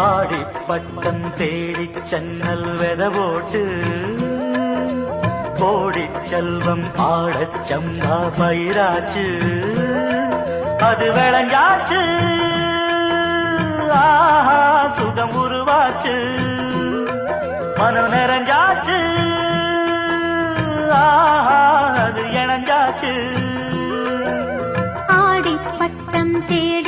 ஆடிப்பட்டம் தேடிச் சன்னல் வெதவோட்டு கோடிச் செல்வம் ஆடச் சம்பா பயிராச்சு அது விளைஞ்சாச்சு ஆஹா சுகம் உருவாச்சு மனம் நிறைஞ்சாச்சு ஆஹா அது இணைஞ்சாச்சு ஆடிப்பட்டம் தேடி